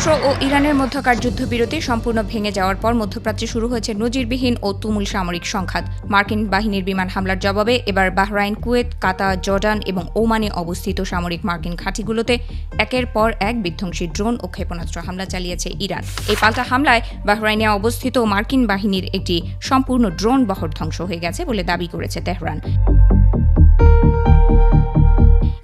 যুক্তরাষ্ট্র ও ইরানের মধ্যকার যুদ্ধবিরতি সম্পূর্ণ ভেঙে যাওয়ার পর মধ্যপ্রাচ্যে শুরু হয়েছে নজিরবিহীন ও তুমুল সামরিক সংঘাত। মার্কিন বাহিনীর বিমান হামলার জবাবে এবার বাহরাইন, কুয়েত, কাতার, জর্ডান এবং ওমানে অবস্থিত সামরিক মার্কিন ঘাঁটিগুলোতে একের পর এক বিধ্বংসী ড্রোন ও ক্ষেপণাস্ত্র হামলা চালিয়েছে ইরান। এই পাল্টা হামলায় বাহরাইনে অবস্থিত মার্কিন বাহিনীর একটি সম্পূর্ণ ড্রোন বহর ধ্বংস হয়ে গেছে বলে দাবি করেছে তেহরান।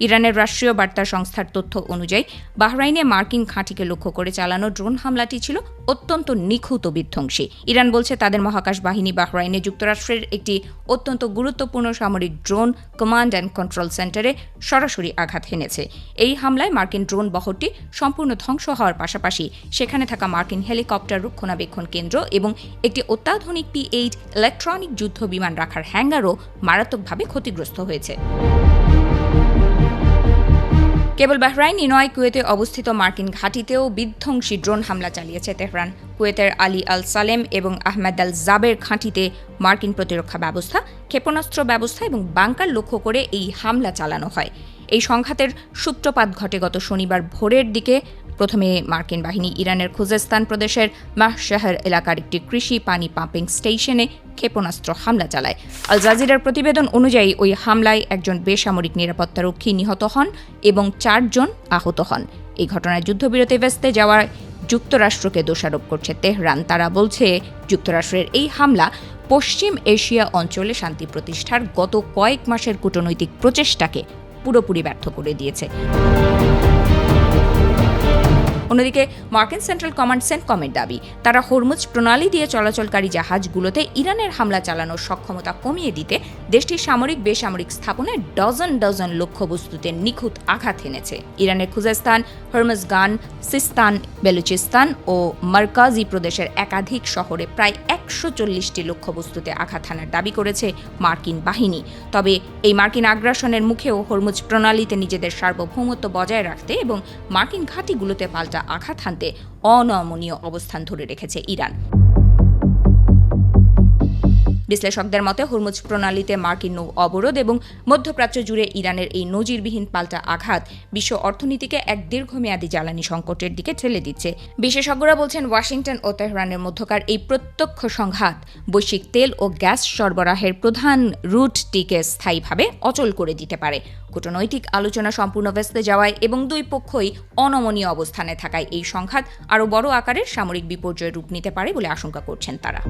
ইরানের রাষ্ট্রীয় বার্তা সংস্থার তথ্য অনুযায়ী বাহরাইনে মার্কিন ঘাঁটিকে লক্ষ্য করে চালানো ড্রোন হামলাটি ছিল অত্যন্ত নিখুঁত ও বিধ্বংসী। ইরান বলছে তাদের মহাকাশ বাহিনী বাহরাইনে যুক্তরাষ্ট্রের একটি অত্যন্ত গুরুত্বপূর্ণ সামরিক ড্রোন কমান্ড অ্যান্ড কন্ট্রোল সেন্টারে সরাসরি আঘাত হেনেছে। এই হামলায় মার্কিন ড্রোন বহরটি সম্পূর্ণ ধ্বংস হওয়ার পাশাপাশি সেখানে থাকা মার্কিন হেলিকপ্টার রক্ষণাবেক্ষণ কেন্দ্র এবং একটি অত্যাধুনিক P-8 ইলেকট্রনিক যুদ্ধ বিমান রাখার হ্যাঙ্গারও মারাত্মকভাবে ক্ষতিগ্রস্ত হয়েছে। কেবল বাহরাইনই নয়, কুয়েতে অবস্থিত মার্কিন ঘাঁটিতেও বিধ্বংসী ড্রোন হামলা চালিয়েছে তেহরান। কুয়েতের আলী আল সালেম এবং আহমেদ আল জাবের ঘাঁটিতে মার্কিন প্রতিরক্ষা ব্যবস্থা, ক্ষেপণাস্ত্র ব্যবস্থা এবং বাংকার লক্ষ্য করে এই হামলা চালানো হয়। এই সংঘাতের সূত্রপাত ঘটে গত শনিবার ভোরের দিকে। প্রথমে মার্কিন বাহিনী ইরানের খুজেস্তান প্রদেশের মাহশাহর এলাকার একটি কৃষি পানি পাম্পিং স্টেশনে ক্ষেপণাস্ত্র হামলা চালায়। আল জাজিরার প্রতিবেদন অনুযায়ী ওই হামলায় একজন বেসামরিক নিরাপত্তারক্ষী নিহত হন এবং 4 জন আহত হন। এই ঘটনায় যুদ্ধবিরতি ভেস্তে যাওয়ায় যুক্তরাষ্ট্রকে দোষারোপ করছে তেহরান। তারা বলছে যুক্তরাষ্ট্রের এই হামলা পশ্চিম এশিয়া অঞ্চলে শান্তি প্রতিষ্ঠার গত কয়েক মাসের কূটনৈতিক প্রচেষ্টাকে পুরোপুরি ব্যর্থ করে দিয়েছে। অন্যদিকে মার্কিন সেন্ট্রাল কমান্ড সেন্টকমের দাবি, তারা হরমুজ প্রণালী দিয়ে চলাচলকারী জাহাজগুলোতে ইরানের হামলা চালানোর সক্ষমতা কমিয়ে দিতে দেশটির সামরিক বেসামরিক স্থাপনায় ডজন ডজন লক্ষ্যবস্তুতে নিখুঁত আঘাত এনেছে। ইরানের খুজেস্তান, হরমুজগান, সিস্তান, বেলুচিস্তান ও মারকাজি প্রদেশের একাধিক শহরে প্রায় 140টি লক্ষ্যবস্তুতে আঘাত হানার দাবি করেছে মার্কিন বাহিনী। তবে এই মার্কিন আগ্রাসনের মুখেও হরমুজ প্রণালীতে নিজেদের সার্বভৌমত্ব বজায় রাখতে এবং মার্কিন ঘাঁটিগুলোতে পাল্টা আঘাত হানতে অনমনীয় অবস্থান ধরে রেখেছে ইরান। বিশ্লেষকদের মতে হরমুজ প্রণালীতে মার্কিন নৌ অবরোধ এবং মধ্যপ্রাচ্য জুড়ে ইরানের এই নজিরবিহীন পাল্টা আঘাত বিশ্ব অর্থনীতিকে এক দীর্ঘমেয়াদী জ্বালানি সংকটের দিকে ঠেলে দিচ্ছে। বিশেষজ্ঞরা বলছেন ওয়াশিংটন ও তেহরানের মধ্যকার এই প্রত্যক্ষ সংঘাত বৈশ্বিক তেল ও গ্যাস সরবরাহের প্রধান রুটটিকে স্থায়ীভাবে অচল করে দিতে পারে। কূটনৈতিক আলোচনা সম্পূর্ণ ভেস্তে যাওয়ায় এবং দুই পক্ষই অনমনীয় অবস্থানে থাকায় এই সংঘাত আরও বড় আকারের সামরিক বিপর্যয়ের রূপ নিতে পারে বলে আশঙ্কা করছেন তারা।